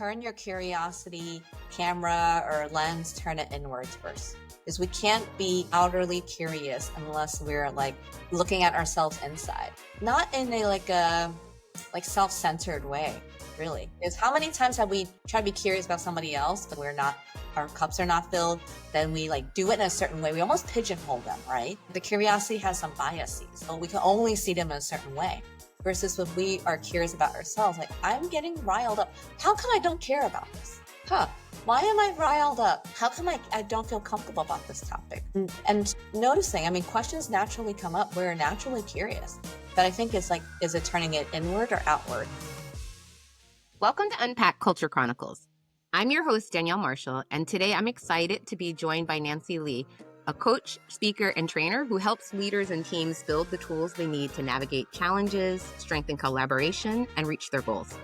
turn your curiosity camera or lens, turn it inwards first. Because we can't be outwardly curious unless we're like looking at ourselves inside. Not in a like self-centered way, really. Because how many times have we tried to be curious about somebody else, but our cups are not filled, then we like do it in a certain way. We almost pigeonhole them, right? The curiosity has some biases, so we can only see them in a certain way. Versus when we are curious about ourselves, like, I'm getting riled up. How come I don't care about this? Why am I riled up? How come I don't feel comfortable about this topic? And noticing, questions naturally come up. We're naturally curious. But I think is it turning it inward or outward? Welcome to Unpack Culture Chronicles. I'm your host, Danielle Marshall, and today I'm excited to be joined by Nancy Lee, a coach, speaker, and trainer who helps leaders and teams build the tools they need to navigate challenges, strengthen collaboration, and reach their goals.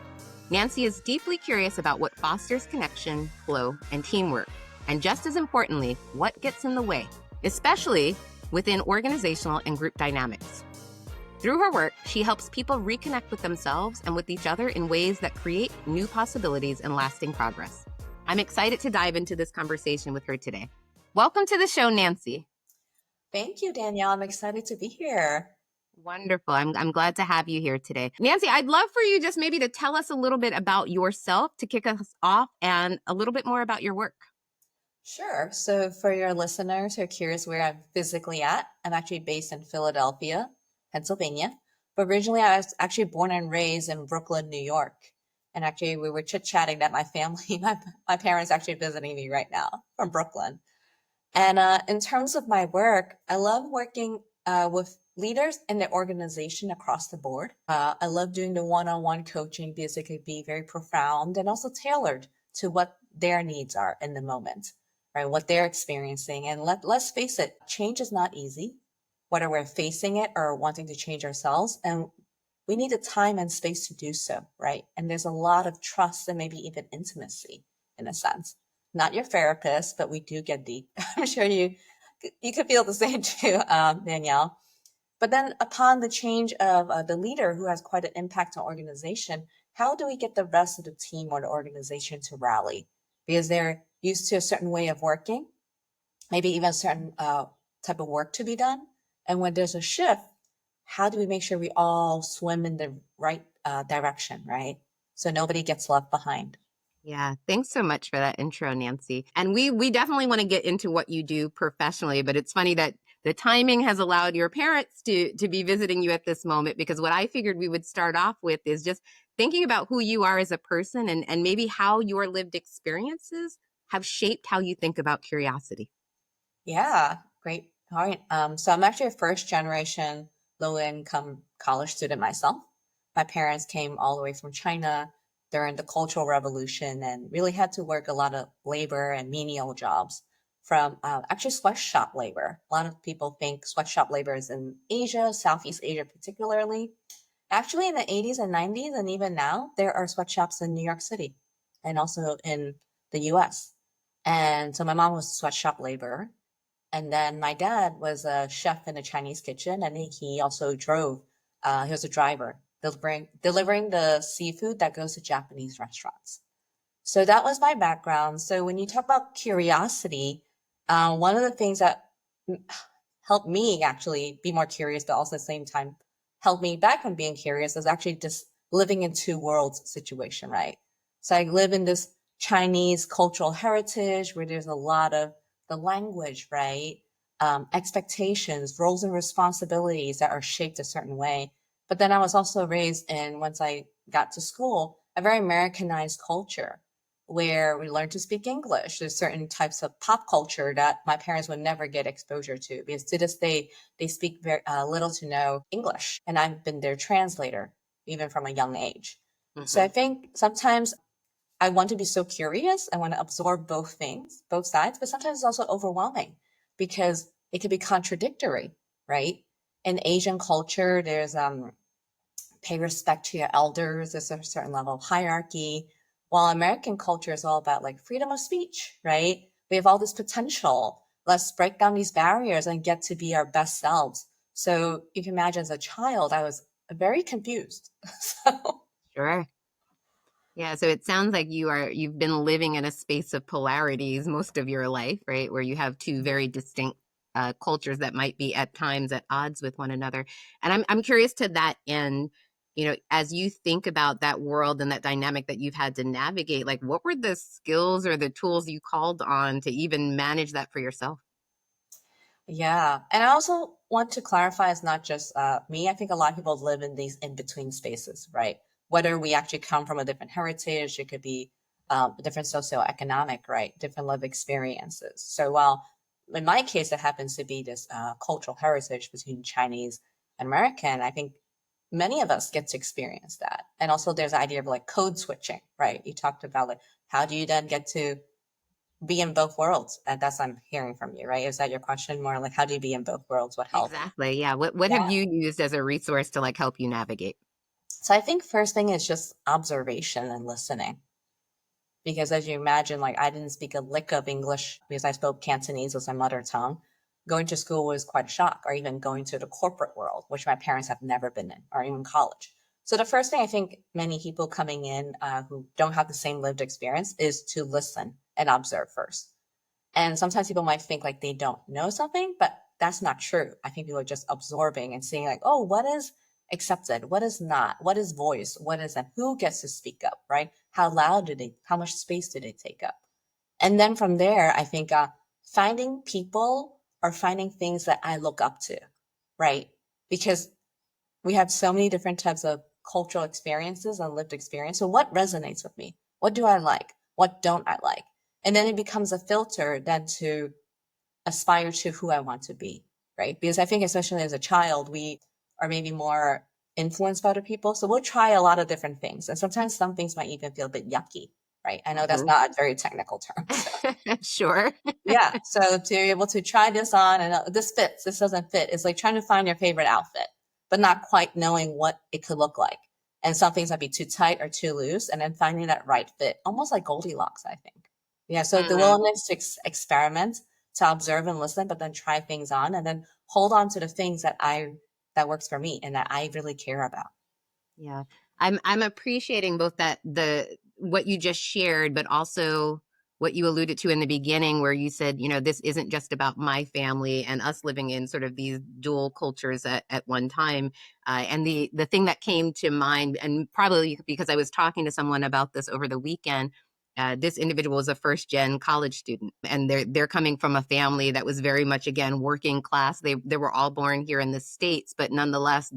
Nancy is deeply curious about what fosters connection, flow, and teamwork, and just as importantly, what gets in the way, especially within organizational and group dynamics. Through her work, she helps people reconnect with themselves and with each other in ways that create new possibilities and lasting progress. I'm excited to dive into this conversation with her today. Welcome to the show, Nancy. Thank you, Danielle. I'm excited to be here. Wonderful. I'm glad to have you here today. Nancy, I'd love for you just maybe to tell us a little bit about yourself to kick us off and a little bit more about your work. Sure. So for your listeners who are curious where I'm physically at, I'm actually based in Philadelphia, Pennsylvania. But originally I was actually born and raised in Brooklyn, New York. And actually we were chit-chatting that my family, my parents actually visiting me right now from Brooklyn. And in terms of my work, I love working with leaders in the organization across the board. I love doing the one-on-one coaching because it could be very profound and also tailored to what their needs are in the moment, right? What they're experiencing. And let's face it, change is not easy, whether we're facing it or wanting to change ourselves. And we need the time and space to do so, right? And there's a lot of trust and maybe even intimacy in a sense. Not your therapist, but we do get deep. I'm sure you could feel the same too, Danielle. But then upon the change of the leader who has quite an impact on organization, how do we get the rest of the team or the organization to rally? Because they're used to a certain way of working, maybe even a certain type of work to be done. And when there's a shift, how do we make sure we all swim in the right direction, right? So nobody gets left behind. Yeah, thanks so much for that intro, Nancy. And we definitely want to get into what you do professionally, but it's funny that the timing has allowed your parents to be visiting you at this moment, because what I figured we would start off with is just thinking about who you are as a person and maybe how your lived experiences have shaped how you think about curiosity. Yeah, great point. So I'm actually a first generation low income college student myself. My parents came all the way from China during the Cultural Revolution and really had to work a lot of labor and menial jobs from actually sweatshop labor. A lot of people think sweatshop labor is in Asia, Southeast Asia particularly. Actually, in the 80s and 90s, and even now, there are sweatshops in New York City and also in the US. And so my mom was a sweatshop laborer. And then my dad was a chef in a Chinese kitchen, and he also drove. He was a driver, delivering the seafood that goes to Japanese restaurants. So that was my background. So when you talk about curiosity, one of the things that helped me actually be more curious, but also at the same time held me back from being curious, is actually just living in two worlds situation, right? So I live in this Chinese cultural heritage where there's a lot of the language, right? Expectations, roles and responsibilities that are shaped a certain way. But then I was also raised in, once I got to school, a very Americanized culture where we learn to speak English. There's certain types of pop culture that my parents would never get exposure to because to this day, they speak very little to no English. And I've been their translator, even from a young age. Mm-hmm. So I think sometimes I want to be so curious. I want to absorb both things, both sides, but sometimes it's also overwhelming because it can be contradictory, right? In Asian culture, there's pay respect to your elders. There's a certain level of hierarchy. While American culture is all about like freedom of speech, right? We have all this potential. Let's break down these barriers and get to be our best selves. So you can imagine as a child, I was very confused. Sure. Yeah, so it sounds like you've been living in a space of polarities most of your life, right? Where you have two very distinct cultures that might be at times at odds with one another. And I'm curious to that end, as you think about that world and that dynamic that you've had to navigate, like what were the skills or the tools you called on to even manage that for yourself? Yeah. And I also want to clarify it's not just me. I think a lot of people live in these in between spaces, right? Whether we actually come from a different heritage, it could be a different socioeconomic, right? Different life experiences. So while in my case, it happens to be this cultural heritage between Chinese and American, I think many of us get to experience that. And also there's the idea of like code switching, right? You talked about like, how do you then get to be in both worlds? And that's what I'm hearing from you, right? Is that your question more like how do you be in both worlds? What help? Exactly. Yeah. What have Yeah. you used as a resource to like help you navigate? So I think first thing is just observation and listening. Because as you imagine, like I didn't speak a lick of English because I spoke Cantonese as my mother tongue. Going to school was quite a shock, or even going to the corporate world, which my parents have never been in, or even college. So the first thing I think many people coming in who don't have the same lived experience is to listen and observe first. And sometimes people might think like they don't know something, but that's not true. I think people are just absorbing and seeing like, oh, what is accepted? What is not? What is voice? What is that? Who gets to speak up, right? How loud do they, how much space do they take up? And then from there, I think finding people or finding things that I look up to, right? Because we have so many different types of cultural experiences and lived experience. So what resonates with me? What do I like? What don't I like? And then it becomes a filter then to aspire to who I want to be, right? Because I think especially as a child, we are maybe more influenced by other people. So we'll try a lot of different things. And sometimes some things might even feel a bit yucky, right? I know that's Mhm. not a very technical term. So Sure. yeah. So to be able to try this on and this fits, this doesn't fit. It's like trying to find your favorite outfit, but not quite knowing what it could look like. And some things might be too tight or too loose, and then finding that right fit, almost like Goldilocks, I think. Yeah. So the Mhm. willingness to experiment, to observe and listen, but then try things on, and then hold on to the things that works for me and that I really care about. Yeah. I'm appreciating both that the what you just shared, but also what you alluded to in the beginning where you said, this isn't just about my family and us living in sort of these dual cultures at one time. And the thing that came to mind, and probably because I was talking to someone about this over the weekend, this individual is a first gen college student, and they're coming from a family that was very much again working class. They were all born here in the States, but nonetheless,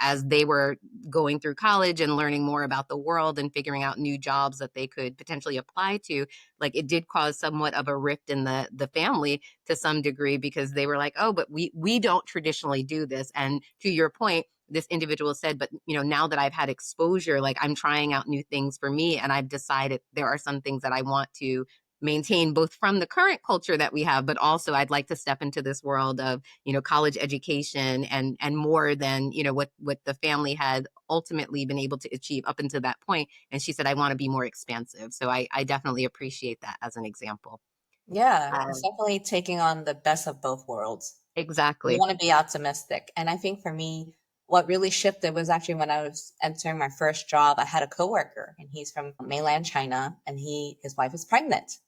as they were going through college and learning more about the world and figuring out new jobs that they could potentially apply to, like it did cause somewhat of a rift in the family to some degree because they were like, oh, but we don't traditionally do this. And to your point, this individual said, but now that I've had exposure, like I'm trying out new things for me, and I've decided there are some things that I want to maintain both from the current culture that we have, but also I'd like to step into this world of college education and more than what the family had ultimately been able to achieve up until that point. And she said, I want to be more expansive. So I definitely appreciate that as an example. Yeah, it's um, definitely taking on the best of both worlds. You exactly. want to be optimistic. And I think for me, what really shifted was actually when I was entering my first job. I had a coworker and he's from mainland China and his wife is pregnant.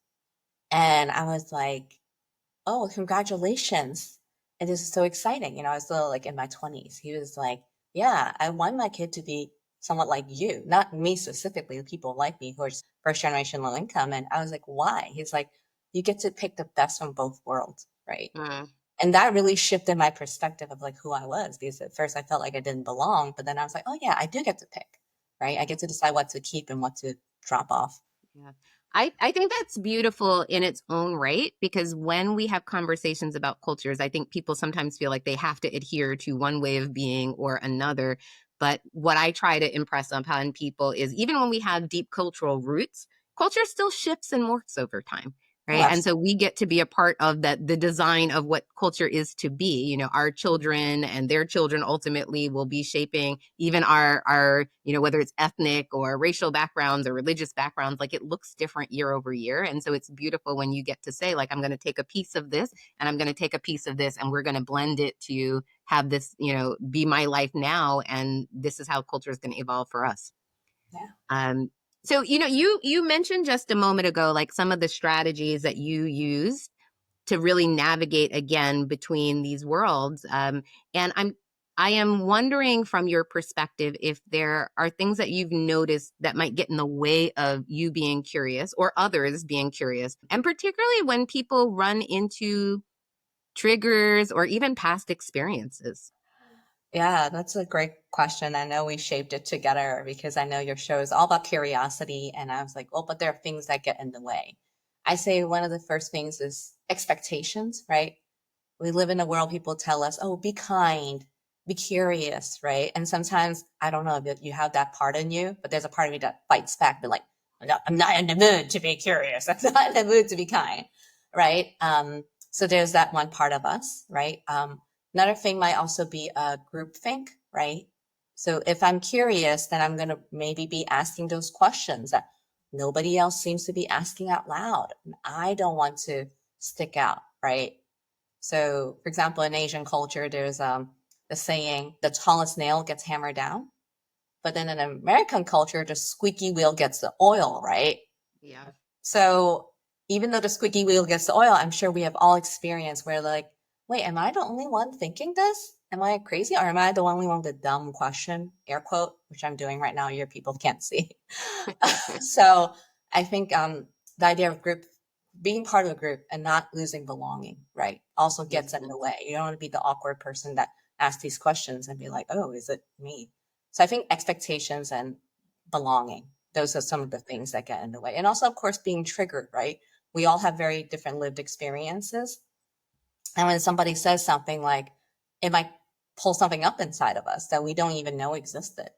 And I was like, oh, congratulations. And this is so exciting. I was still like in my 20s. He was like, yeah, I want my kid to be somewhat like you, not me specifically, people like me who are just first generation low income. And I was like, why? He's like, you get to pick the best from both worlds, right? Mm. And that really shifted my perspective of like who I was because at first I felt like I didn't belong, but then I was like, oh yeah, I do get to pick, right? I get to decide what to keep and what to drop off. Yeah. I think that's beautiful in its own right because when we have conversations about cultures, I think people sometimes feel like they have to adhere to one way of being or another. But what I try to impress upon people is even when we have deep cultural roots, culture still shifts and morphs over time. Oh, Right. And so absolutely. we get to be a part of that, the design of what culture is to be. Our children and their children ultimately will be shaping even our, whether it's ethnic or racial backgrounds or religious backgrounds, like it looks different year over year. And so it's beautiful when you get to say, like, I'm going to take a piece of this and I'm going to take a piece of this and we're going to blend it to have this, be my life now. And this is how culture is going to evolve for us. Yeah. Um, So, you mentioned just a moment ago, like some of the strategies that you use to really navigate again between these worlds. And I am wondering from your perspective if there are things that you've noticed that might get in the way of you being curious or others being curious. And particularly when people run into triggers or even past experiences. Yeah, that's a great question. I know we shaped it together because I know your show is all about curiosity. And I was like, well, but there are things that get in the way. I say one of the first things is expectations, right? We live in a world people tell us, oh, be kind, be curious, right? And sometimes I don't know if you have that part in you, but there's a part of me that fights back, but like, I'm not in the mood to be curious. I'm not in the mood to be kind, right? So there's that one part of us, right? Another thing might also be a group think, right? So if I'm curious, then I'm going to maybe be asking those questions that nobody else seems to be asking out loud. And I don't want to stick out, right? So, for example, in Asian culture, there's the saying, the tallest nail gets hammered down. But then in American culture, the squeaky wheel gets the oil, right? Yeah. So even though the squeaky wheel gets the oil, I'm sure we have all experienced where like, wait, am I the only one thinking this? Am I crazy? Or am I the only one with the dumb question, air quote, which I'm doing right now, your people can't see. So I think the idea of group being part of a group and not losing belonging, right, also gets in the way. You don't want to be the awkward person that asks these questions and be like, oh, is it me? So I think expectations and belonging, those are some of the things that get in the way. And also, of course, being triggered, right? We all have very different lived experiences. And when somebody says something like, it might pull something up inside of us that we don't even know existed.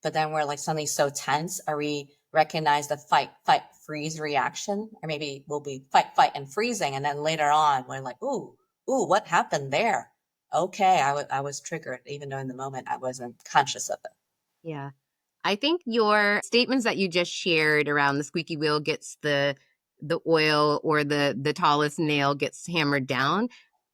But then we're like suddenly so tense, or we recognize the fight, fight, freeze reaction, or maybe we'll be fight, fight, and freezing. And then later on, we're like, ooh, what happened there? Okay, I was triggered, even though in the moment I wasn't conscious of it. Yeah. I think your statements that you just shared around the squeaky wheel gets the oil or the tallest nail gets hammered down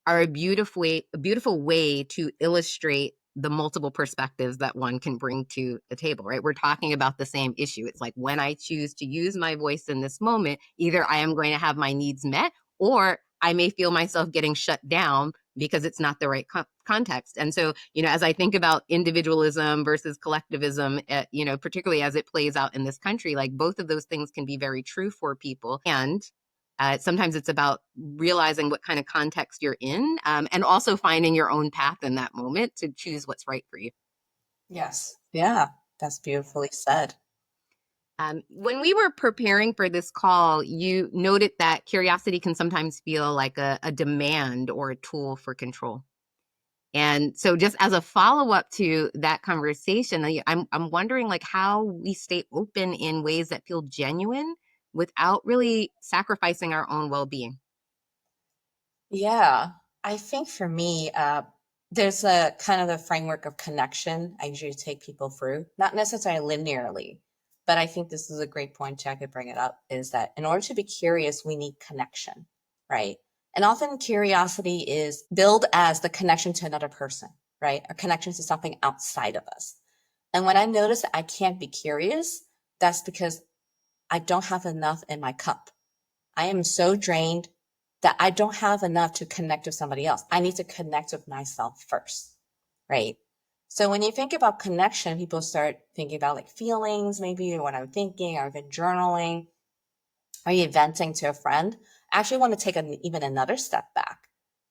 are a beautiful way to illustrate the multiple perspectives that one can bring to the table, right? We're talking about the same issue. It's like when I choose to use my voice in this moment, either I am going to have my needs met or I may feel myself getting shut down because it's not the right context. And so, as I think about individualism versus collectivism, particularly as it plays out in this country, like both of those things can be very true for people. And sometimes it's about realizing what kind of context you're in, and also finding your own path in that moment to choose what's right for you. Yes. Yeah, that's beautifully said. When we were preparing for this call, you noted that curiosity can sometimes feel like a demand or a tool for control. And so just as a follow-up to that conversation, I'm wondering like how we stay open in ways that feel genuine without really sacrificing our own well-being. Yeah, I think for me, there's a kind of a framework of connection I usually take people through, not necessarily linearly, but I think this is a great point, too. I could bring it up, is that in order to be curious, we need connection, right? And often curiosity is billed as the connection to another person, right? A connection to something outside of us. And when I notice that I can't be curious, that's because I don't have enough in my cup. I am so drained that I don't have enough to connect with somebody else. I need to connect with myself first, right? So when you think about connection, people start thinking about like feelings, maybe what I'm thinking, or even journaling, or you venting to a friend. I actually want to take even another step back.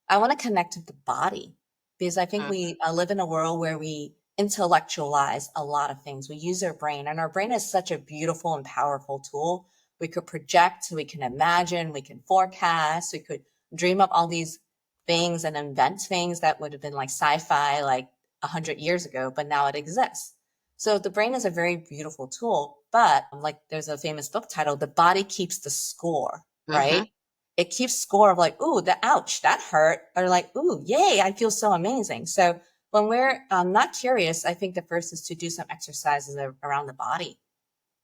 I want to connect with the body because I think we live in a world where we intellectualize a lot of things. We use our brain, and our brain is such a beautiful and powerful tool. We could project, we can imagine, we can forecast, we could dream up all these things and invent things that would have been like sci-fi like 100 years ago, but now it exists. So the brain is a very beautiful tool, but like there's a famous book title, The Body Keeps the Score, Mm-hmm. right? It keeps score of like, ooh, the ouch, that hurt, or like, ooh, yay, I feel so amazing. So when we're not curious, I think the first is to do some exercises around the body,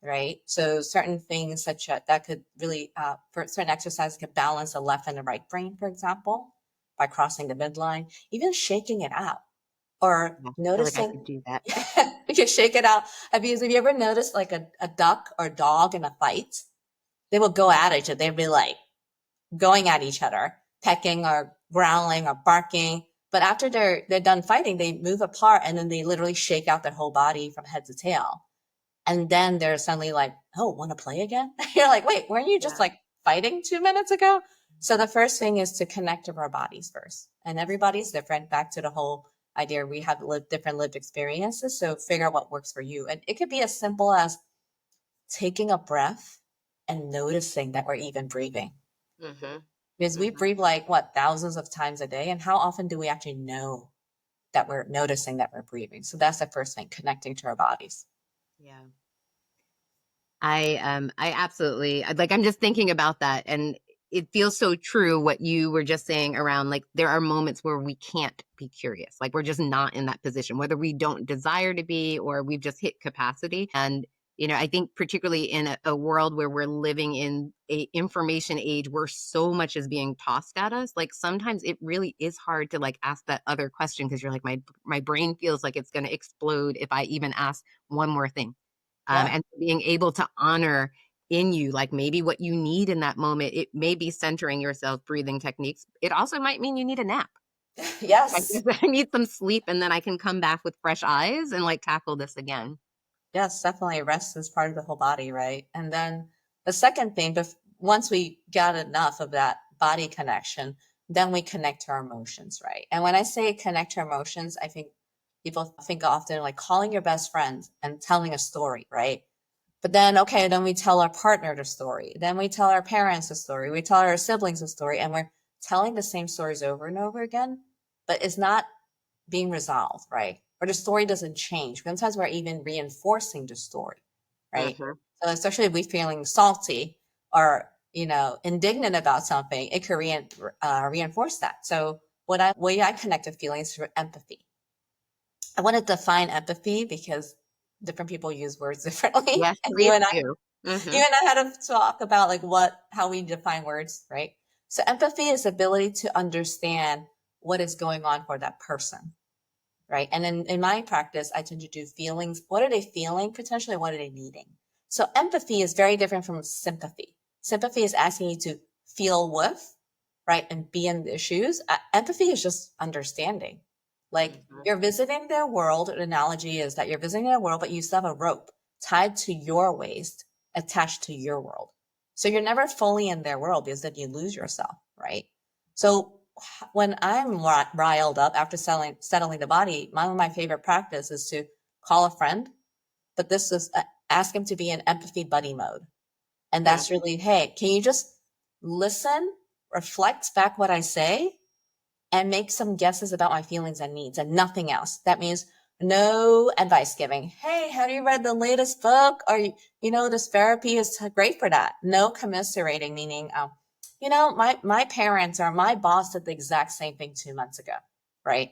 right? So certain things such as that could really, for certain exercises, could balance the left and the right brain, for example, by crossing the midline, even shaking it out. or Yeah, I feel like I noticing. could do that. You can shake it out. Have you ever noticed like a duck or dog in a fight? They will go at each other. They'd be like going at each other, pecking or growling or barking. But after they're done fighting, they move apart and then they literally shake out their whole body from head to tail. And then they're suddenly like, oh, want to play again? You're like, wait, weren't you just Yeah. like fighting 2 minutes ago? So the first thing is to connect to our bodies first. And everybody's different. Back to the whole idea, we have lived different lived experiences. So figure out what works for you. And it could be as simple as taking a breath and noticing that we're even breathing. Mm-hmm. Because we Mm-hmm. breathe like what, thousands of times a day. And how often do we actually know that we're noticing that we're breathing? So that's the first thing, connecting to our bodies. Yeah. I absolutely like I'm just thinking about that, and it feels so true what you were just saying around like there are moments where we can't be curious. Like we're just not in that position, whether we don't desire to be or we've just hit capacity. And I think particularly in a world where we're living in a information age where so much is being tossed at us, like sometimes it really is hard to like ask that other question because you're like my brain feels like it's going to explode if I even ask one more thing. Yeah. And being able to honor in you, like maybe what you need in that moment, it may be centering yourself, breathing techniques. It also might mean you need a nap. Like Yes. I need some sleep and then I can come back with fresh eyes and like tackle this again. Yes, definitely. Rest is part of the whole body, right? And then the second thing, once we got enough of that body connection, then we connect to our emotions, right? And when I say connect to our emotions, I think people think often like calling your best friend and telling a story, right? But then, okay, then we tell our partner the story. Then we tell our parents the story. We tell our siblings the story, and we're telling the same stories over and over again, but it's not being resolved, right? Or the story doesn't change. Sometimes we're even reinforcing the story, right? Mm-hmm. So especially if we're feeling salty or indignant about something, it could reinforce that. So way I connect to feelings through empathy. I want to define empathy because different people use words differently, Yes, and please do. you Mm-hmm. and I had to talk about like how we define words, right? So empathy is ability to understand what is going on for that person, right? And in my practice, I tend to do feelings. What are they feeling potentially? What are they needing? So empathy is very different from sympathy. Sympathy is asking you to feel with, right? And be in their shoes. Empathy is just understanding. Like Mm-hmm. you're visiting their world. An analogy is that you're visiting their world, but you still have a rope tied to your waist attached to your world. So you're never fully in their world because then you lose yourself, right? So when I'm riled up after settling the body, one of my favorite practice is to call a friend, but this is ask him to be in empathy buddy mode. And that's really, hey, can you just listen, reflect back what I say, and make some guesses about my feelings and needs and nothing else. That means no advice giving. Hey, have you read the latest book? Or, this therapy is great for that. No commiserating, meaning, my parents or my boss did the exact same thing 2 months ago, right?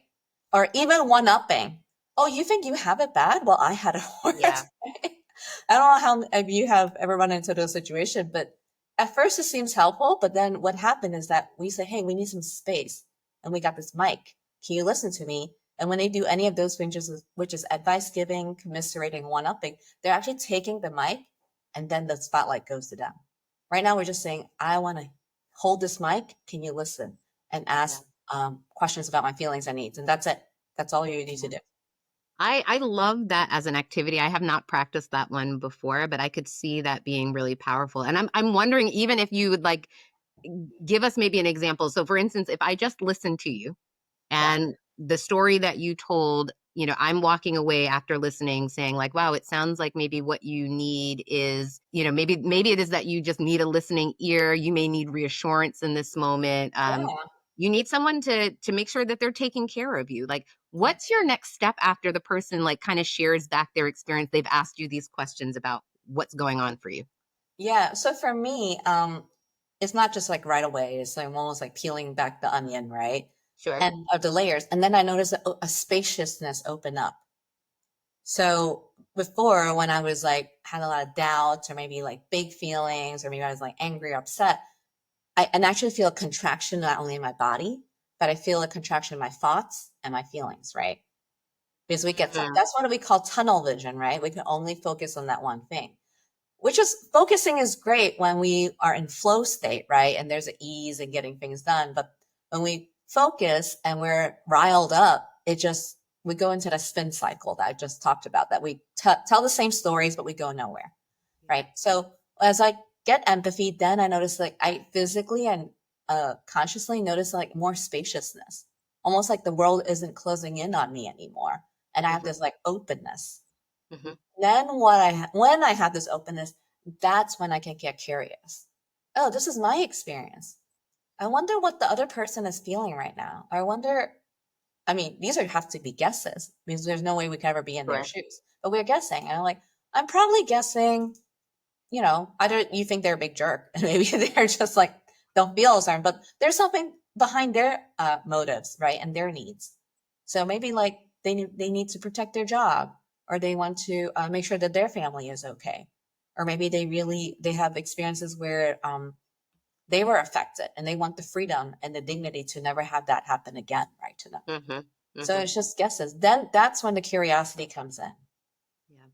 Or even one upping. Oh, you think you have it bad? Well, I had it Yeah. worse. I don't know how if you have ever run into those situations, but at first it seems helpful. But then what happened is that we say, hey, we need some space and we got this mic. Can you listen to me? And when they do any of those things, which is advice giving, commiserating, one upping, they're actually taking the mic and then the spotlight goes to them. Right now, we're just saying, I want to hold this mic. Can you listen and Yeah. ask questions about my feelings and needs? And that's it. That's all you need to Yeah. do. I love that as an activity. I have not practiced that one before, but I could see that being really powerful. And I'm wondering even if you would like give us maybe an example. So for instance, if I just listen to you Yeah. and the story that you told, I'm walking away after listening saying like, wow, it sounds like maybe what you need is, maybe it is that you just need a listening ear. You may need reassurance in this moment. Yeah. You need someone to make sure that they're taking care of you. Like, what's your next step after the person like kind of shares back their experience? They've asked you these questions about what's going on for you. Yeah. So for me, it's not just like right away. It's like almost like peeling back the onion, right? Sure. And of the layers. And then I noticed a spaciousness open up. So before, when I was like had a lot of doubts or maybe like big feelings, or maybe I was like angry or upset, and actually feel a contraction not only in my body, but I feel a contraction in my thoughts and my feelings, right? because we get, Mhm. that's what we call tunnel vision, right? We can only focus on that one thing, which is focusing is great when we are in flow state, right? And there's an ease in getting things done. But when we focus and we're riled up, we go into the spin cycle that I just talked about, that we tell the same stories, but we go nowhere, right? So as I get empathy, then I notice like I physically and consciously notice like more spaciousness, almost like the world isn't closing in on me anymore. And I have Mhm. this like openness. Mhm. Then when I have this openness, that's when I can get curious. Oh, this is my experience. I wonder what the other person is feeling right now. I wonder, I mean, these are have to be guesses because there's no way we could ever be in their Sure. shoes. But we're guessing. And I'm like, I'm probably guessing, either you think they're a big jerk and maybe they're just like don't feel certain, but there's something behind their motives, right? And their needs. So maybe like they need to protect their job, or they want to make sure that their family is okay, or maybe they have experiences where they were affected and they want the freedom and the dignity to never have that happen again, right, to them. Mhm. So Mhm. it's just guesses. Then that's when the curiosity comes in. Yeah.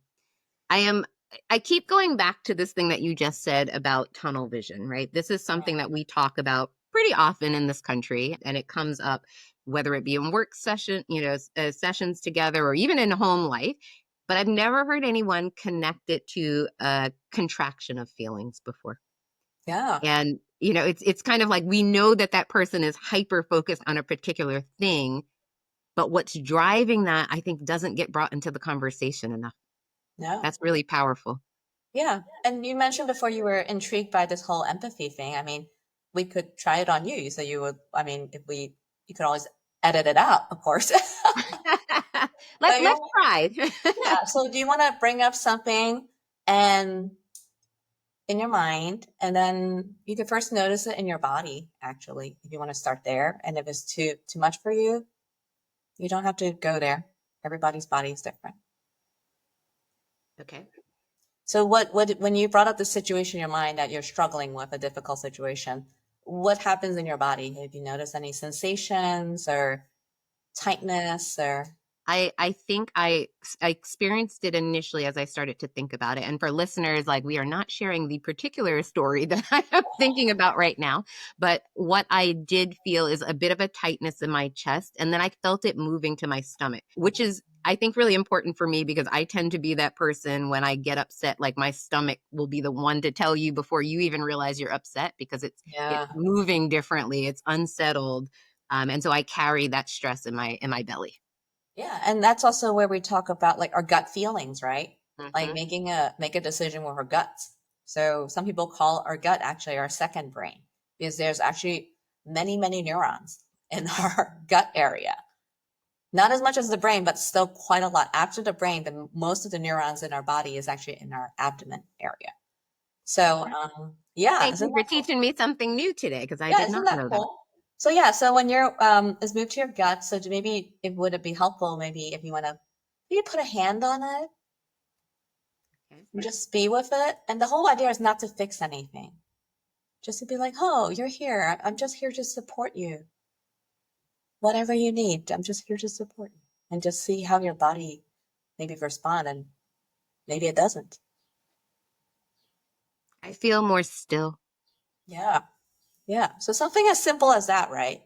I am I keep going back to this thing that you just said about tunnel vision, right? This is something that we talk about pretty often in this country, and it comes up whether it be in work sessions together or even in home life. But I've never heard anyone connect it to a contraction of feelings before. Yeah. And it's kind of like we know that that person is hyper focused on a particular thing, but what's driving that, I think, doesn't get brought into the conversation enough. No. That's really powerful. Yeah. And you mentioned before you were intrigued by this whole empathy thing. I mean, we could try it on you. So you would, I mean, you could always edit it out, of course. So Let's you, try. yeah. So do you want to bring up something and in your mind, and then you could first notice it in your body, actually, if you want to start there. And if it's too much for you, you don't have to go there. Everybody's body is different. Okay. So when you brought up the situation in your mind that you're struggling with a difficult situation, what happens in your body? Have you noticed any sensations or tightness or I think I experienced it initially as I started to think about it. And for listeners, like we are not sharing the particular story that I am thinking about right now, but what I did feel is a bit of a tightness in my chest, and then I felt it moving to my stomach, which is I think really important for me because I tend to be that person when I get upset, like my stomach will be the one to tell you before you even realize you're upset because it's yeah. moving differently, it's unsettled, and so I carry that stress in my belly. Yeah, and that's also where we talk about like our gut feelings, right? Like Hmm. make a decision with our guts. So some people call our gut actually our second brain because there's actually many neurons in our gut area. Not as much as the brain, but still quite a lot. After the brain, most of the neurons in our body is actually in our abdomen area. So, yeah, Thank isn't you for that cool? teaching me something new today because I Yeah, did isn't not that know that. cool? So yeah, so when you're is moved to your gut, so maybe it would it be helpful maybe if you want to maybe put a hand on it Okay. and just be with it. And the whole idea is not to fix anything. Just to be like, "Oh, you're here. I'm just here to support you. Whatever you need, I'm just here to support you." And just see how your body maybe respond and maybe it doesn't. I feel more still. Yeah. Yeah. So something as simple as that, right?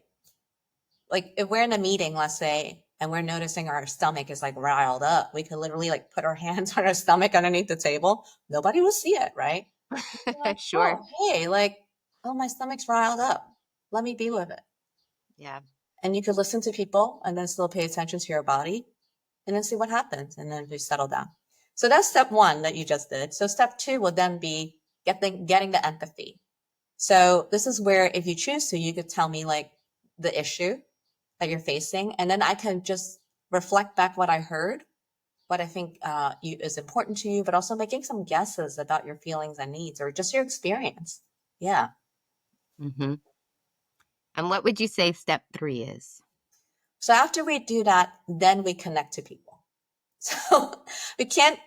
Like if we're in a meeting, let's say, and we're noticing our stomach is like riled up, we could literally like put our hands on our stomach underneath the table. Nobody will see it, right? Be like, Sure. oh, hey, like, oh, my stomach's riled up. Let me be with it. Yeah. And you could listen to people and then still pay attention to your body and then see what happens. And then we settle down. So that's step one that you just did. So step two would then be getting the empathy. So this is where if you choose to, you could tell me like the issue that you're facing, and then I can just reflect back what I heard, what I think is important to you, but also making some guesses about your feelings and needs or just your experience. Yeah. Hmm. And what would you say step 3 is? So after we do that, then we connect to people. So we can't.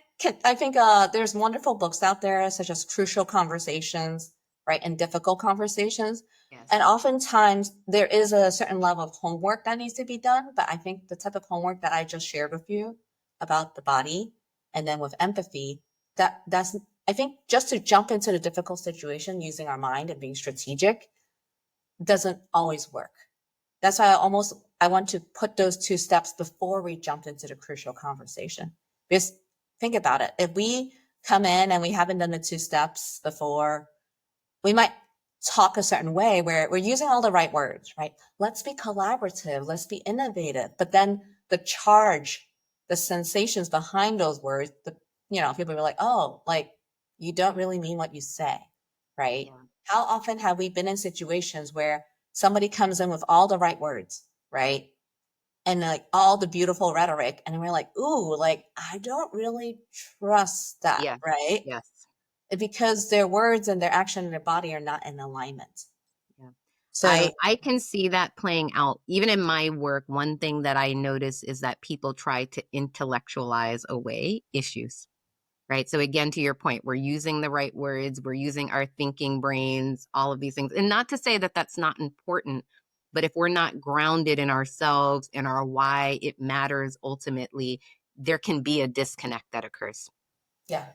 I think there's wonderful books out there such as Crucial Conversations, right, and Difficult Conversations. Yes. And oftentimes there is a certain level of homework that needs to be done. But I think the type of homework that I just shared with you about the body and then with empathy, that's, I think just to jump into the difficult situation using our mind and being strategic doesn't always work. That's why I want to put those two steps before we jump into the crucial conversation. Because think about it. If we come in and we haven't done the two steps before, we might talk a certain way where we're using all the right words, right? Let's be collaborative, let's be innovative. But then the charge, the sensations behind those words, people are like, oh, like you don't really mean what you say, right? Yeah. How often have we been in situations where somebody comes in with all the right words, right? And like all the beautiful rhetoric, and we're like, ooh, like I don't really trust that, Yes. right? Yes. Because their words and their action and their body are not in alignment. Yeah. So I can see that playing out even in my work. One thing that I notice is that people try to intellectualize away issues. Right. So again, to your point, we're using the right words, we're using our thinking brains, all of these things. And not to say that that's not important, but if we're not grounded in ourselves and our why it matters ultimately, there can be a disconnect that occurs. yeah,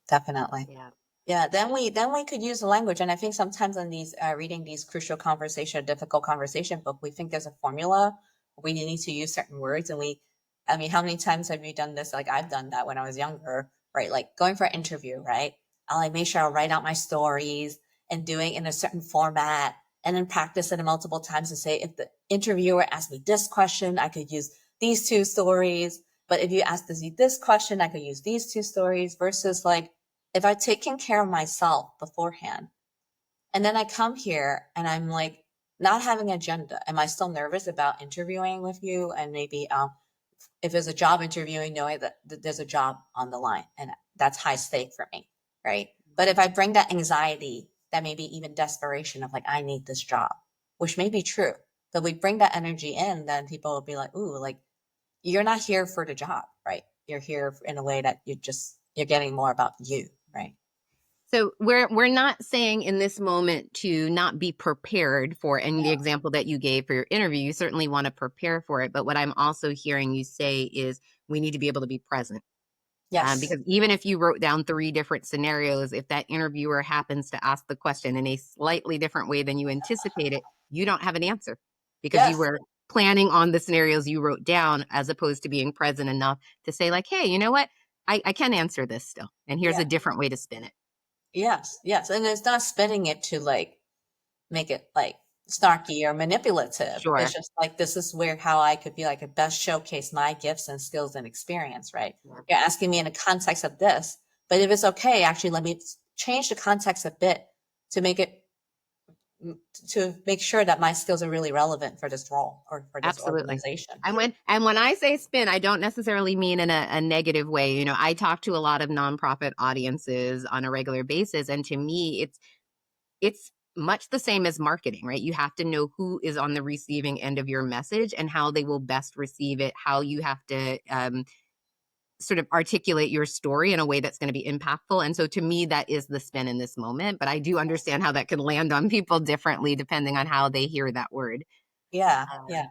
definitely. Yeah. Yeah, then we could use the language, and I think sometimes in these reading these crucial conversation, difficult conversation book, we think there's a formula. We need to use certain words, and I mean, how many times have you done this? Like I've done that when I was younger, right? Like going for an interview, right? I'll like make sure I'll write out my stories and doing in a certain format, and then practice it multiple times and say, if the interviewer asked me this question, I could use these two stories. But if you asked me this question, I could use these two stories versus like if I've taken care of myself beforehand and then I come here and I'm like not having an agenda, am I still nervous about interviewing with you? And maybe if it's a job interviewing, knowing that there's a job on the line and that's high stake for me, right? But if I bring that anxiety, that may be even desperation of like, I need this job, which may be true. But we bring that energy in, then people will be like, ooh, like you're not here for the job, right? You're here in a way that you're getting more about you, right? So we're not saying in this moment to not be prepared for, and the example that you gave for your interview, you certainly want to prepare for it. But what I'm also hearing you say is we need to be able to be present. Yes. Because even if you wrote down three different scenarios, if that interviewer happens to ask the question in a slightly different way than you anticipated, you don't have an answer because you Yes. were planning on the scenarios you wrote down as opposed to being present enough to say, like, hey, you know what? I can answer this still. And here's Yeah. a different way to spin it. Yes. Yes. And it's not spinning it to like make it like snarky or manipulative. It's Sure. just like this is where how I could be like a best showcase my gifts and skills and experience, right? Yeah. You're asking me in the context of this, but if it's okay, actually let me change the context a bit to make it to make sure that my skills are really relevant for this role or for this Absolutely. organization. And when I say spin, I don't necessarily mean in a negative way. I talk to a lot of nonprofit audiences on a regular basis, and to me, it's much the same as marketing, right? You have to know who is on the receiving end of your message and how they will best receive it, how you have to sort of articulate your story in a way that's going to be impactful. And so to me, that is the spin in this moment. But I do understand how that can land on people differently depending on how they hear that word. Yeah. Yeah. Um,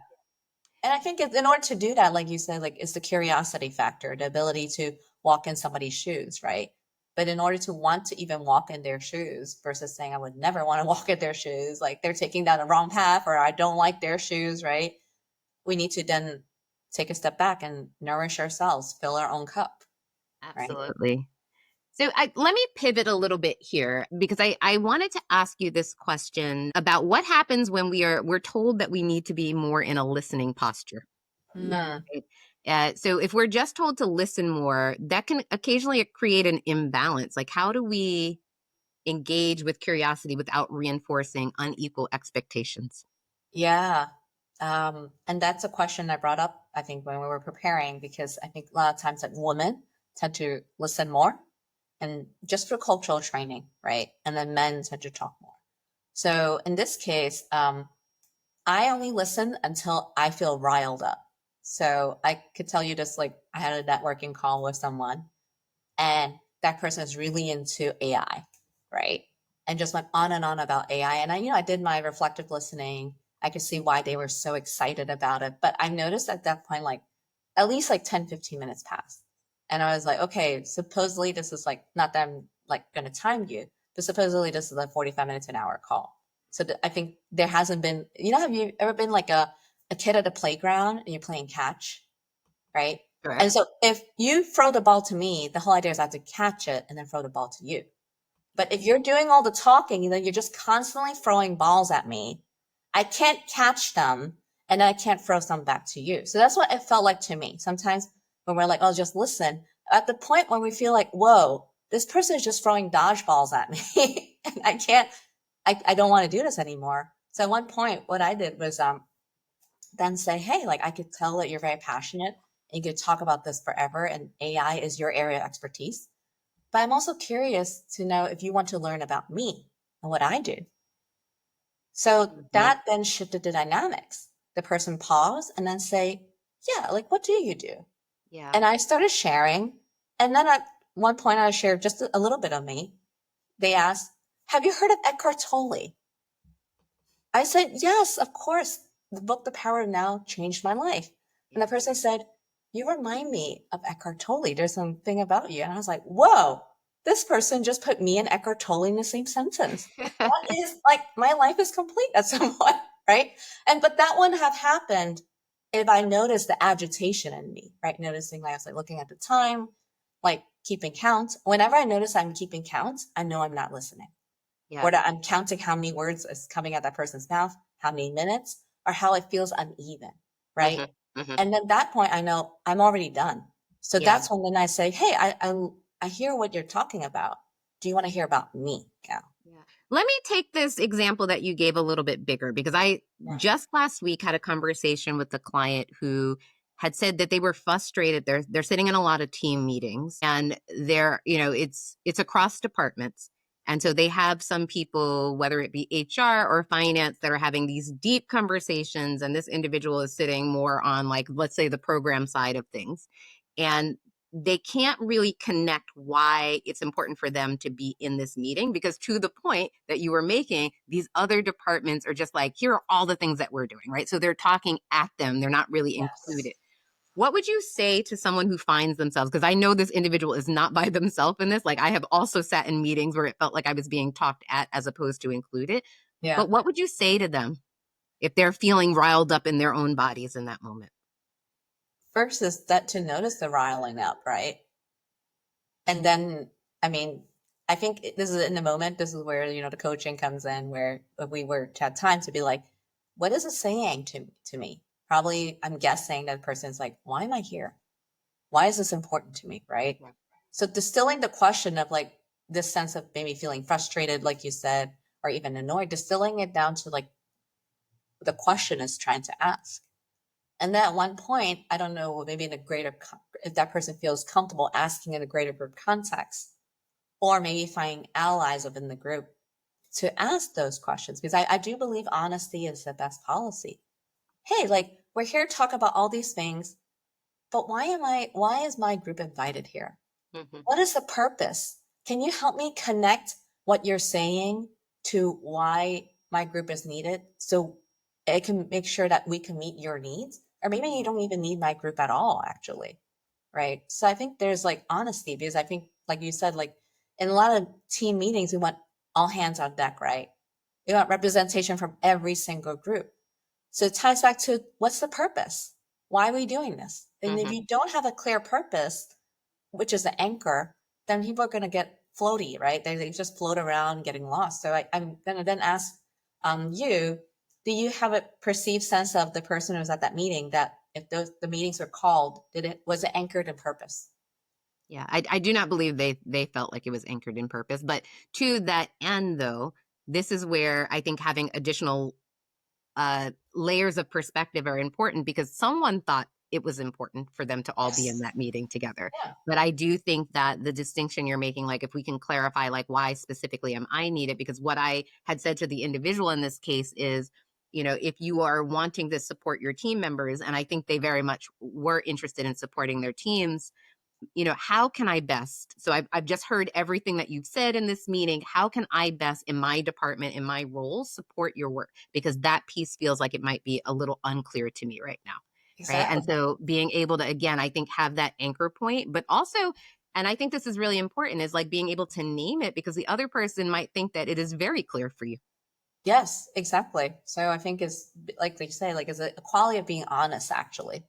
And I think in order to do that, like you said, like it's the curiosity factor, the ability to walk in somebody's shoes, right? But in order to want to even walk in their shoes versus saying I would never want to walk in their shoes, like they're taking down the wrong path or I don't like their shoes, right? We need to then take a step back and nourish ourselves, fill our own cup, right? Absolutely. So let me pivot a little bit here because I wanted to ask you this question about what happens when we're told that we need to be more in a listening posture. Mm. Right? So if we're just told to listen more, that can occasionally create an imbalance. Like how do we engage with curiosity without reinforcing unequal expectations? Yeah. And that's a question I brought up, I think, when we were preparing, because I think a lot of times that women tend to listen more and just for cultural training, right? And then men tend to talk more. So in this case, I only listen until I feel riled up. So I could tell you this, like I had a networking call with someone and that person is really into AI, right? and just went on and on about AI. And I did my reflective listening. I could see why they were so excited about it. But I noticed at that point, like at least like 10, 15 minutes passed. And I was like, okay, supposedly this is like, not that I'm like going to time you, but supposedly this is a 45 minutes to an hour call. So I think there hasn't been, have you ever been like a kid at a playground and you're playing catch, right? Sure. And so if you throw the ball to me, the whole idea is I have to catch it and then throw the ball to you. But if you're doing all the talking, you're just constantly throwing balls at me. I can't catch them and then I can't throw some back to you. So that's what it felt like to me. Sometimes when we're like, oh, just listen, at the point when we feel like, whoa, this person is just throwing dodgeballs at me and I don't want to do this anymore. So at one point, what I did was then say, hey, like I could tell that you're very passionate and you could talk about this forever and AI is your area of expertise. But I'm also curious to know if you want to learn about me and what I do. So Mhm. that then shifted the dynamics. The person paused and then say, yeah, like what do you do? Yeah. And I started sharing. And then at one point I shared just a little bit of me. They asked, have you heard of Eckhart Tolle? I said, yes, of course. The book, The Power of Now, changed my life. And the Yeah. person said, you remind me of Eckhart Tolle. There's something about you. And I was like, whoa, this person just put me and Eckhart Tolle in the same sentence. That is like my life is complete at some point, right? But that wouldn't have happened if I noticed the agitation in me, right? Noticing like I was like looking at the time, like keeping count. Whenever I notice I'm keeping count, I know I'm not listening Yeah. or that I'm counting how many words is coming out that person's mouth, how many minutes, or how it feels uneven, right? Hmm. Hmm. And at that point, I know I'm already done. So Yeah. that's when then I say, hey, I hear what you're talking about. Do you want to hear about me, Cal? Yeah. Let me take this example that you gave a little bit bigger because I Yeah. just last week had a conversation with a client who had said that they were frustrated. They're sitting in a lot of team meetings and it's across departments. And so they have some people, whether it be HR or finance, that are having these deep conversations, and this individual is sitting more on, like, let's say, the program side of things. And they can't really connect why it's important for them to be in this meeting, because to the point that you were making, these other departments are just like, here are all the things that we're doing, right? So they're talking at them, they're not really Yes. included. What would you say to someone who finds themselves, because I know this individual is not by themselves in this, like I have also sat in meetings where it felt like I was being talked at as opposed to included, Yeah. but what would you say to them if they're feeling riled up in their own bodies in that moment? First is that to notice the riling up, right? And then, I mean, I think this is in the moment. This is where, the coaching comes in, where we were to have time to be like, what is it saying to me? Probably, I'm guessing that person's like, why am I here? Why is this important to me? Right. Yeah. So distilling the question of like this sense of maybe feeling frustrated, like you said, or even annoyed, distilling it down to like the question is trying to ask. And then at one point, I don't know, maybe in a greater, if that person feels comfortable asking in a greater group context, or maybe finding allies within the group to ask those questions, because I do believe honesty is the best policy. Hey, like we're here to talk about all these things, but why is my group invited here? Hmm. What is the purpose? Can you help me connect what you're saying to why my group is needed so it can make sure that we can meet your needs? Or maybe you don't even need my group at all, actually. Right. So I think there's like honesty, because I think, like you said, like in a lot of team meetings, we want all hands on deck, right? We want representation from every single group. So it ties back to what's the purpose? Why are we doing this? And if Hmm. you don't have a clear purpose, which is the anchor, then people are going to get floaty, right? They just float around getting lost. So I'm going to then ask you, do you have a perceived sense of the person who was at that meeting, that if the meetings were called, was it anchored in purpose? Yeah, I do not believe they felt like it was anchored in purpose. But to that end, though, this is where I think having additional layers of perspective are important, because someone thought it was important for them to all be in Yes. that meeting together. Yeah. But I do think that the distinction you're making, like if we can clarify, like why specifically am I needed? Because what I had said to the individual in this case is, if you are wanting to support your team members, and I think they very much were interested in supporting their teams, how can I best? So I've just heard everything that you've said in this meeting. How can I best in my department, in my role, support your work? Because that piece feels like it might be a little unclear to me right now. Right. And Exactly. so being able to, again, I think have that anchor point, but also, and I think this is really important, is like being able to name it because the other person might think that it is very clear for you. Yes, exactly. So I think it's like you say, like, is a quality of being honest, actually.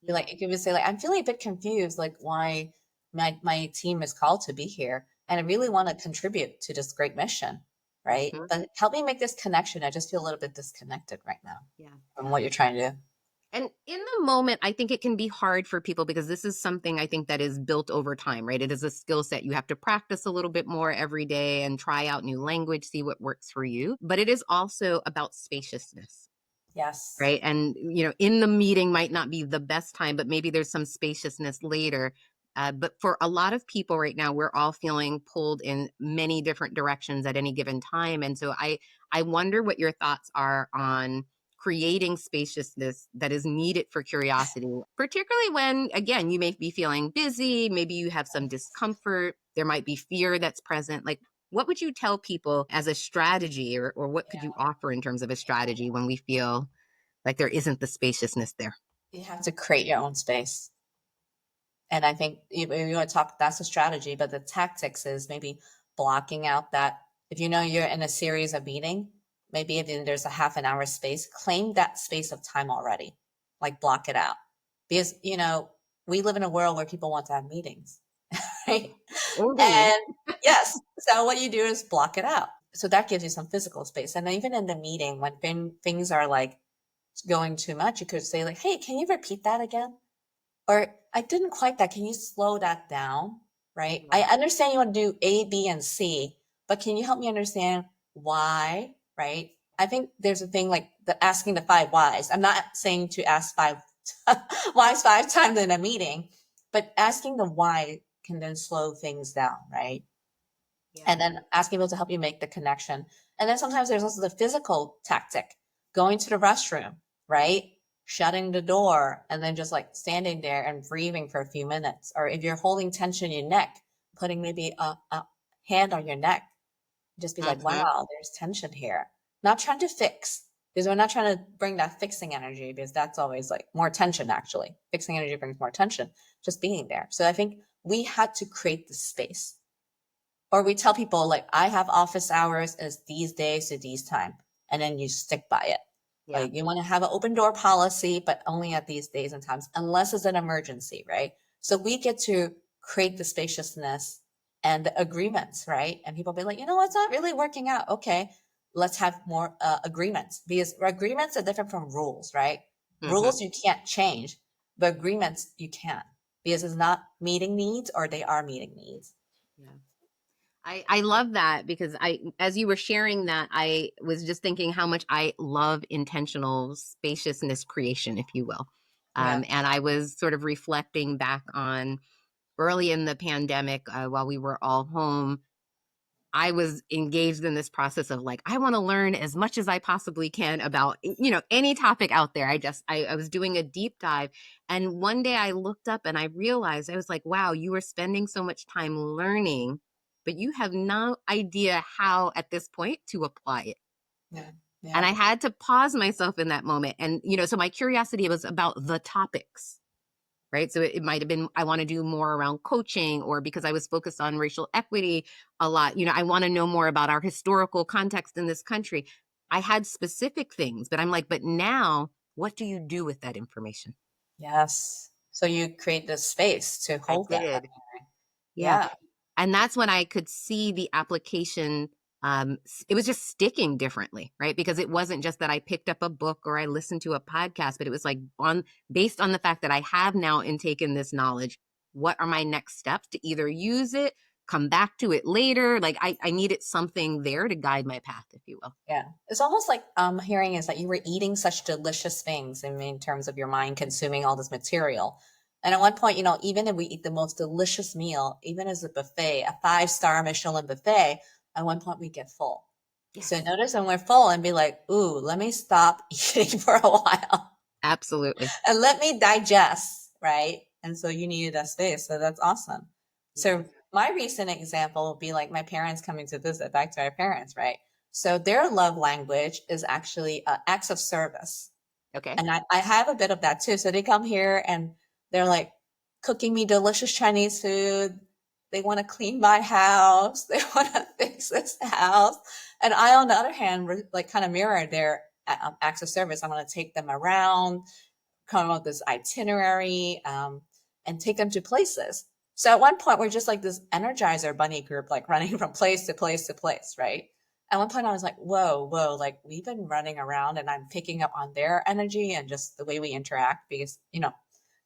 Be Yeah. like, you can just say, like, I'm feeling a bit confused, like, why my team is called to be here. And I really want to contribute to this great mission, right? Mhm. But help me make this connection. I just feel a little bit disconnected right now Yeah. from what you're trying to do. And in the moment, I think it can be hard for people because this is something I think that is built over time, right? It is a skill set. You have to practice a little bit more every day and try out new language, see what works for you. But it is also about spaciousness, Yes. right? And, in the meeting might not be the best time, but maybe there's some spaciousness later. But for a lot of people right now, we're all feeling pulled in many different directions at any given time. And so I wonder what your thoughts are on creating spaciousness that is needed for curiosity, particularly when, again, you may be feeling busy, maybe you have some discomfort, there might be fear that's present. Like, what would you tell people as a strategy, or what could you Yeah. offer in terms of a strategy when we feel like there isn't the spaciousness there? You have to create your own space. And I think you want to talk, that's a strategy, but the tactics is maybe blocking out that if you know you're in a series of meeting, maybe if there's a half an hour space, claim that space of time already, like block it out. Because, we live in a world where people want to have meetings, right? Indeed. And yes, so what you do is block it out. So that gives you some physical space. And then even in the meeting, when things are like going too much, you could say like, hey, can you repeat that again? Or I didn't quite that. Can you slow that down? Right? Yeah. I understand you want to do A, B, and C, but can you help me understand why? Right? I think there's a thing like asking the five whys. I'm not saying to ask five whys 5 times in a meeting, but asking the why can then slow things down, right? Yeah. And then asking people to help you make the connection. And then sometimes there's also the physical tactic, going to the restroom, right? Shutting the door and then just like standing there and breathing for a few minutes. Or if you're holding tension in your neck, putting maybe a hand on your neck, just be like, Hmm. wow, there's tension here. Not trying to fix, because we're not trying to bring that fixing energy, because that's always like more tension, actually. Fixing energy brings more tension, just being there. So I think we had to create the space, or we tell people like, I have office hours as these days to these time, and then you stick by it. Yeah. Like, you want to have an open door policy, but only at these days and times, unless it's an emergency, right? So we get to create the spaciousness and the agreements, right? And people be like, it's not really working out. Okay, let's have more agreements, because agreements are different from rules, right? Hmm. Rules you can't change, but agreements you can, because it's not meeting needs or they are meeting needs. Yeah. I love that because as you were sharing that, I was just thinking how much I love intentional spaciousness creation, if you will. Yeah. And I was sort of reflecting back on early in the pandemic, while we were all home, I was engaged in this process of like, I want to learn as much as I possibly can about, any topic out there. I was doing a deep dive. And one day I looked up and I realized, I was like, wow, you are spending so much time learning, but you have no idea how at this point to apply it. Yeah. And Yeah. I had to pause myself in that moment. And, so my curiosity was about the topics, right? So it might have been, I want to do more around coaching, or because I was focused on racial equity a lot, I want to know more about our historical context in this country. I had specific things, but I'm like, but now what do you do with that information? Yes. So you create the space to I hold that. did. Yeah. Yeah. And that's when I could see the application. It was just sticking differently, right? Because it wasn't just that I picked up a book or I listened to a podcast, but it was like based on the fact that I have now intaken this knowledge. What are my next steps to either use it, come back to it later? Like I needed something there to guide my path, if you will. Yeah. It's almost like hearing is that you were eating such delicious things in terms of your mind consuming all this material. And at one point, even if we eat the most delicious meal, even as a buffet, a 5-star Michelin buffet, at one point we get full. So Yes, notice when we're full and be like, ooh, let me stop eating for a while absolutely. and let me digest, right? And so you needed that space. So that's awesome. So Yes. my recent example would be like my parents coming to visit, back to our parents, right? So their love language is actually acts of service. Okay. And I have a bit of that too. So they come here and they're like cooking me delicious Chinese food. They want to clean my house. They want to fix this house. And I, on the other hand, like kind of mirror their acts of service. I want to take them around, come up with this itinerary, and take them to places. So at one point, we're just like this Energizer bunny group, like running from place to place to place, right? At one point, I was like, whoa, whoa, like we've been running around and I'm picking up on their energy and just the way we interact because,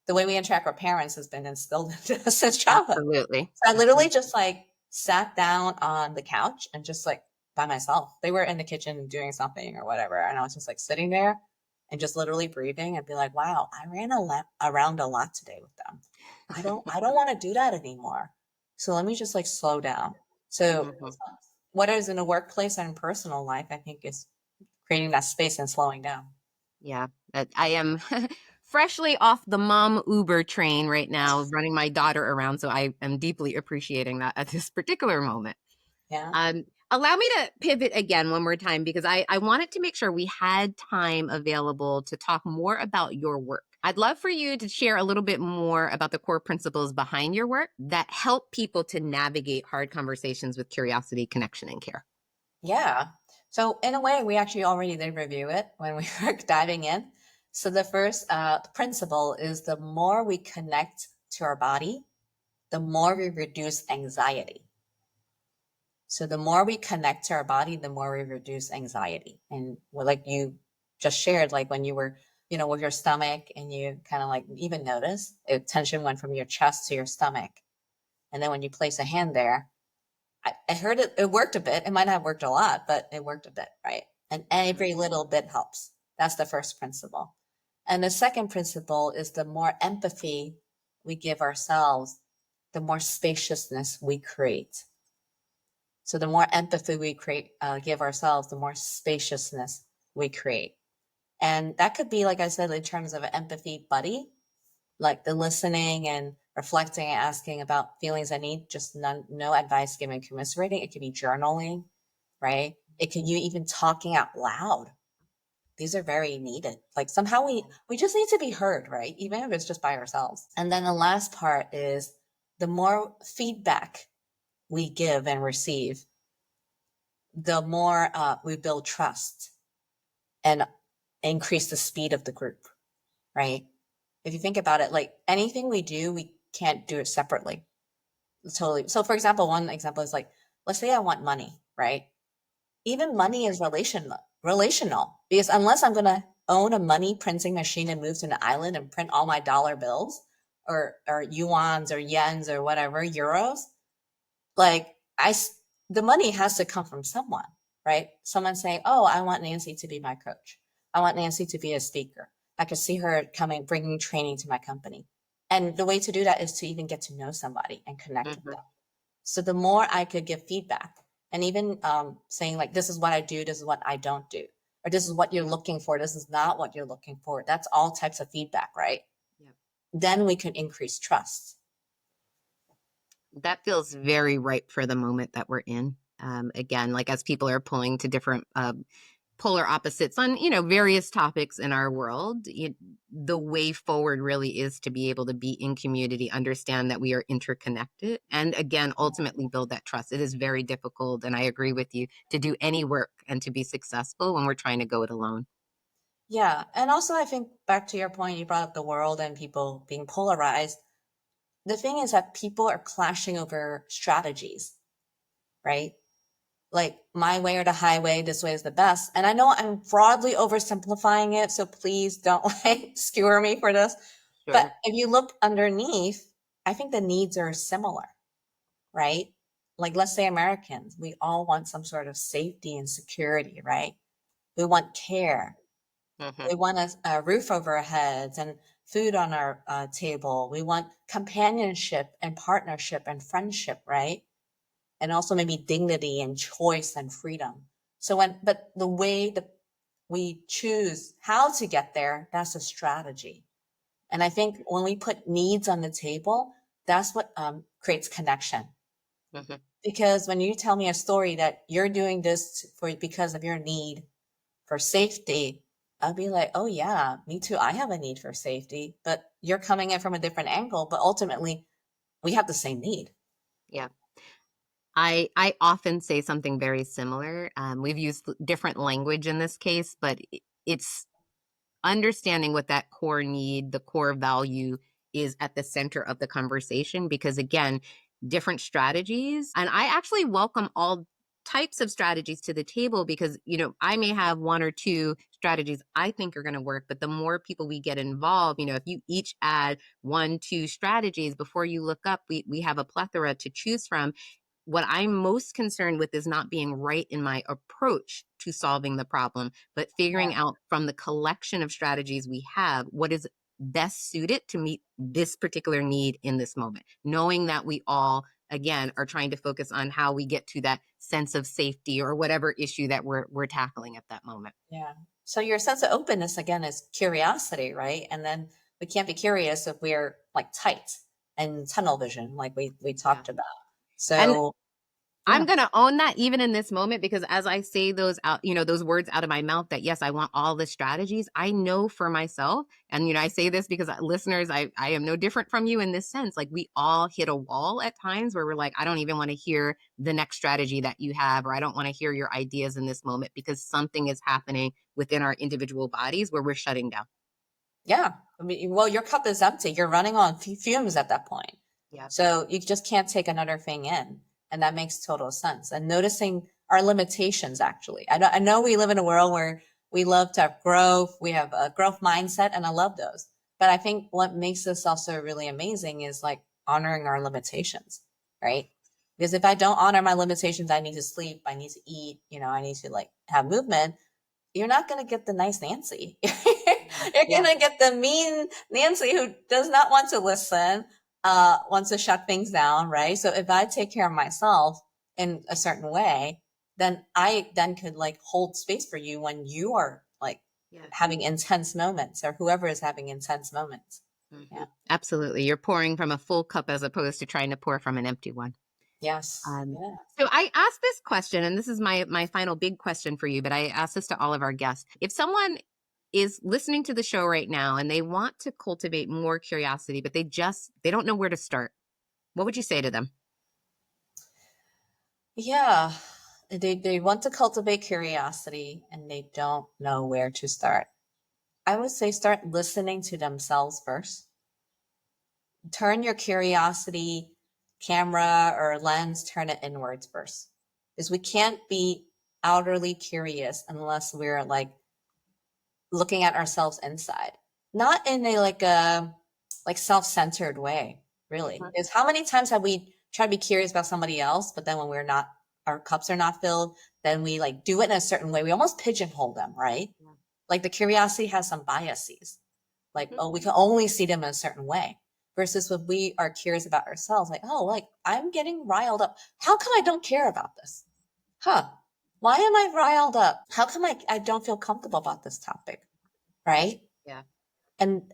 the way we interact with parents has been instilled into us since childhood. Absolutely. So I literally Absolutely. just like sat down on the couch and just like by myself. They were in the kitchen doing something or whatever. And I was just like sitting there and just literally breathing and be like, wow, I ran around a lot today with them. I don't want to do that anymore. So let me just like slow down. So Mhm. what is in the workplace and personal life, I think is creating that space and slowing down. Yeah, I am freshly off the mom Uber train right now, running my daughter around. So I am deeply appreciating that at this particular moment. Yeah. Allow me to pivot again one more time because I wanted to make sure we had time available to talk more about your work. I'd love for you to share a little bit more about the core principles behind your work that help people to navigate hard conversations with curiosity, connection, and care. Yeah. So in a way, we actually already did review it when we were diving in. So the first principle is the more we connect to our body, the more we reduce anxiety. So the more we connect to our body, the more we reduce anxiety. And like you just shared, like when you were, with your stomach and you kind of like even notice tension went from your chest to your stomach. And then when you place a hand there, I heard it worked a bit. It might not have worked a lot, but it worked a bit, right? And Mhm. every little bit helps. That's the first principle. And the second principle is the more empathy we give ourselves, the more spaciousness we create. So the more empathy we give ourselves, the more spaciousness we create. And that could be, like I said, in terms of an empathy buddy, like the listening and reflecting and asking about feelings I need, just no advice given, commiserating. It could be journaling, right? It could you even talking out loud. These are very needed. Like somehow we just need to be heard, right? Even if it's just by ourselves. And then the last part is the more feedback we give and receive, the more we build trust and increase the speed of the group, right? If you think about it, like anything we do, we can't do it separately. Totally. So, for example, one example is like, let's say I want money, right? Even money is relational because unless I'm going to own a money printing machine and move to an island and print all my dollar bills or yuans or yens or whatever, euros, like the money has to come from someone, right? Someone saying, oh, I want Nancy to be my coach. I want Nancy to be a speaker. I could see her coming, bringing training to my company. And the way to do that is to even get to know somebody and connect with Mhm. them. So the more I could give feedback and even saying like, this is what I do, this is what I don't do, or this is what you're looking for, this is not what you're looking for. That's all types of feedback, right? Yep. Then we can increase trust. That feels very ripe for the moment that we're in. Again, like as people are pulling to different polar opposites on various topics in our world, the way forward really is to be able to be in community, understand that we are interconnected, and again ultimately build that trust. It is very difficult, and I agree with you, to do any work and to be successful when we're trying to go it alone. Yeah. And also, I think back to your point, you brought up the world and people being polarized. The thing is that people are clashing over strategies, right? Like my way or the highway, this way is the best. And I know I'm broadly oversimplifying it, so please don't like skewer me for this. But Sure. if you look underneath, I think the needs are similar, right? Like let's say Americans, we all want some sort of safety and security, right? We want care. Hmm. We want a roof over our heads and food on our table. We want companionship and partnership and friendship, right? And also maybe dignity and choice and freedom. But the way that we choose how to get there, that's a strategy. And I think when we put needs on the table, that's what creates connection. Mhm. Because when you tell me a story that you're doing this for because of your need for safety, I'll be like, oh yeah, me too. I have a need for safety, but you're coming in from a different angle. But ultimately, we have the same need. Yeah. I often say something very similar. We've used different language in this case, but it's understanding what that core need, the core value is at the center of the conversation. Because again, different strategies, and I actually welcome all types of strategies to the table because, I may have one or two strategies I think are going to work, but the more people we get involved, if you each add one, two strategies before you look up, we have a plethora to choose from. What I'm most concerned with is not being right in my approach to solving the problem, but figuring Yeah. out from the collection of strategies we have what is best suited to meet this particular need in this moment. Knowing that we all, again, are trying to focus on how we get to that sense of safety or whatever issue that we're tackling at that moment. Yeah. So your sense of openness again is curiosity, right? And then we can't be curious if we're like tight and tunnel vision, like we Yeah. talked about. And So I'm yeah, going to own that even in this moment because as I say those out, those words out of my mouth that yes, I want all the strategies, I know for myself. And, I say this because listeners, I am no different from you in this sense. Like we all hit a wall at times where we're like, I don't even want to hear the next strategy that you have, or I don't want to hear your ideas in this moment because something is happening within our individual bodies where we're shutting down. yeah. I mean, well, your cup is empty. You're running on fumes at that point. Yeah. So you just can't take another thing in. And that makes total sense. And noticing our limitations, actually. I know we live in a world where we love to have growth. We have a growth mindset, and I love those. But I think what makes this also really amazing is like honoring our limitations, right? Because if I don't honor my limitations, I need to sleep, I need to eat, I need to like have movement, you're not going to get the nice Nancy. Yeah. You're Yeah. going to get the mean Nancy who does not want to listen, wants to shut things down, right? So if I take care of myself in a certain way, then I then could like hold space for you when you are like Yeah. having intense moments or whoever is having intense moments. Hmm. Yeah. Absolutely. You're pouring from a full cup as opposed to trying to pour from an empty one. Yes. Um, Yeah. so I asked this question, and this is my final big question for you, but I asked this to all of our guests. If someone is listening to the show right now and they want to cultivate more curiosity, but they don't know where to start, what would you say to them? Yeah. They want to cultivate curiosity and they don't know where to start. I would say start listening to themselves first. Turn your curiosity camera or lens, turn it inwards first. Because we can't be outerly curious unless we're like looking at ourselves inside. Not in a like self-centered way, really. Mhm. Is how many times have we tried to be curious about somebody else, but then when we're not, our cups are not filled, then we like do it in a certain way. We almost pigeonhole them, right? Yeah. Like the curiosity has some biases. Like, Mhm. oh, we can only see them in a certain way. Versus when we are curious about ourselves, like, oh, like I'm getting riled up. How come I don't care about this? Huh? Why am I riled up? How come I don't feel comfortable about this topic? Right? Yeah. And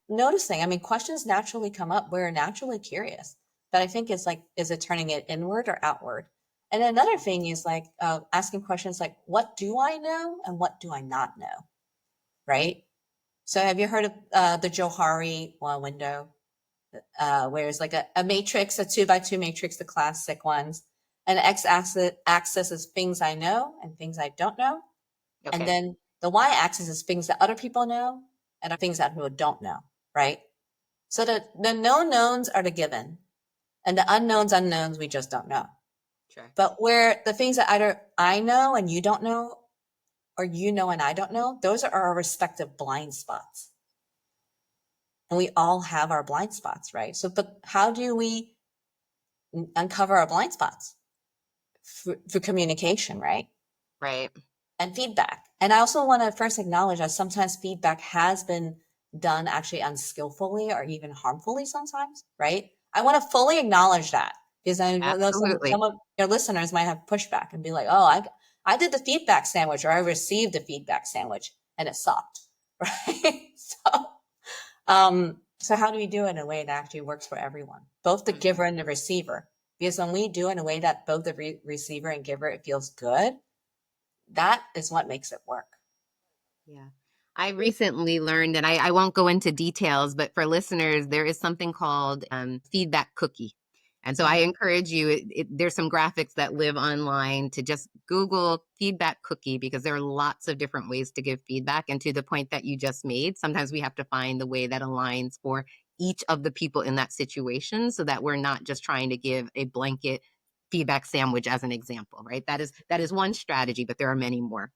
noticing, I mean, questions naturally come up. We're naturally curious. But I think it's like, is it turning it inward or outward? And another thing is like asking questions like, what do I know and what do I not know? Right? So have you heard of the Johari window, where it's like a matrix, a 2 by 2 matrix, the classic ones. And axis is things I know and things I don't know. And Okay. then the y-axis is things that other people know and things that people don't know, right? So the known knowns are the given, and the unknowns we just don't know. Sure. But where the things that either I know and you don't know, or you know and I don't know, those are our respective blind spots. And we all have our blind spots, right? So, but how do we uncover our blind spots? Through communication, right? Right. And feedback. And I also want to first acknowledge that sometimes feedback has been done actually unskillfully or even harmfully sometimes, right? I want to fully acknowledge that because I know Absolutely. some of your listeners might have pushback and be like, oh, I did the feedback sandwich or I received the feedback sandwich and it sucked, right? So So how do we do it in a way that actually works for everyone, both the giver and the receiver? Because when we do it in a way that both the receiver and giver, it feels good, that is what makes it work. Yeah. I recently learned, and I won't go into details, but for listeners, there is something called feedback cookie. And so I Mhm. encourage you, there's some graphics that live online to just Google feedback cookie because there are lots of different ways to give feedback. And to the point that you just made, sometimes we have to find the way that aligns for each of the people in that situation so that we're not just trying to give a blanket feedback sandwich as an example, right? That is one strategy, but there are many more.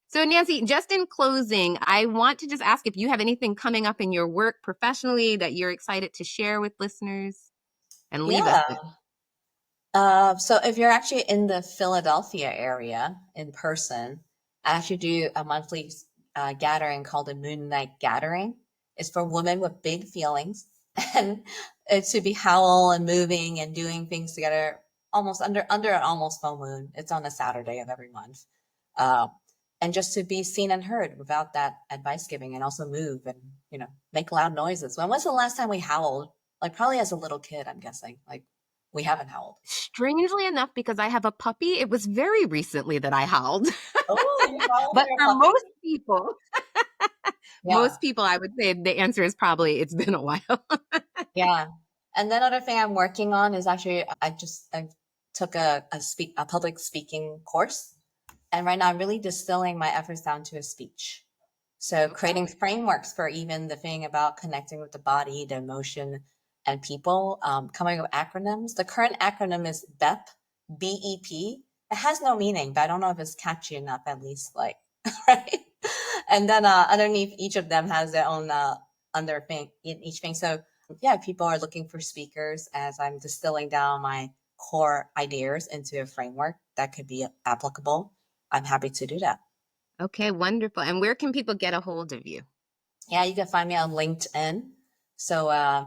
So, Nancy, just in closing, I want to just ask if you have anything coming up in your work professionally that you're excited to share with listeners and leave us Yeah. with. So if you're actually in the Philadelphia area in person, I actually do a monthly gathering called the Moon Night Gathering. It's for women with big feelings, and it's to be howl and moving and doing things together almost under an almost full moon. It's on a Saturday of every month, uh, and just to be seen and heard without that advice giving, and also move and make loud noises. When was the last time we howled? Like probably as a little kid, I'm guessing. Like we haven't howled. Strangely enough, because I have a puppy, it was very recently that I howled. Oh, you howled for But your for puppy? Yeah, most people, I would say the answer is probably it's been a while. yeah. And then other thing I'm working on is actually I took a public speaking course, and right now I'm really distilling my efforts down to a speech. So Okay. creating frameworks for even the thing about connecting with the body, the emotion, and people. Coming up with acronyms. The current acronym is BEP, BEP. It has no meaning, but I don't know if it's catchy enough. At least, like, right. And then underneath each of them has their own under thing in each thing. So yeah, people are looking for speakers as I'm distilling down my core ideas into a framework that could be applicable. I'm happy to do that. Okay, wonderful. And where can people get a hold of you? Yeah, you can find me on LinkedIn. So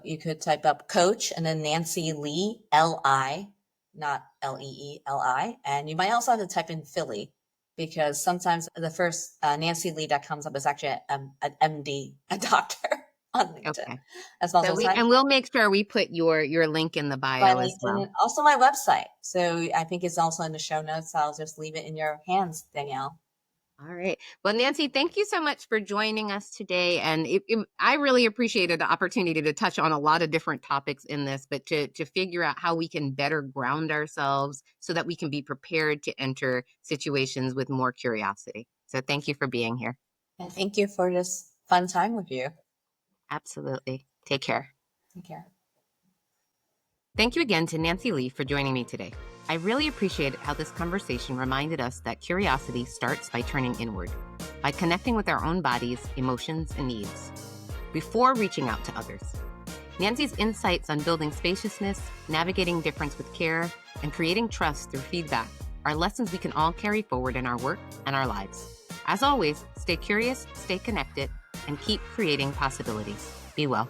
you could type up Coach and then Nancy Lee, Li, not Leeli. And you might also have to type in Philly because sometimes the first Nancy Lee that comes up is actually an MD, a doctor on LinkedIn. Okay. That's So also time. we'll make sure we put your link in the My bio as LinkedIn well. and also my website. So I think it's also in the show notes. I'll just leave it in your hands, Danielle. All right. Well, Nancy, thank you so much for joining us today. And I really appreciated the opportunity to touch on a lot of different topics in this, but to figure out how we can better ground ourselves so that we can be prepared to enter situations with more curiosity. So thank you for being here. And thank you for this fun time with you. Absolutely. Take care. Take care. Thank you again to Nancy Lee for joining me today. I really appreciated how this conversation reminded us that curiosity starts by turning inward, by connecting with our own bodies, emotions, and needs, before reaching out to others. Nancy's insights on building spaciousness, navigating difference with care, and creating trust through feedback are lessons we can all carry forward in our work and our lives. As always, stay curious, stay connected, and keep creating possibilities. Be well.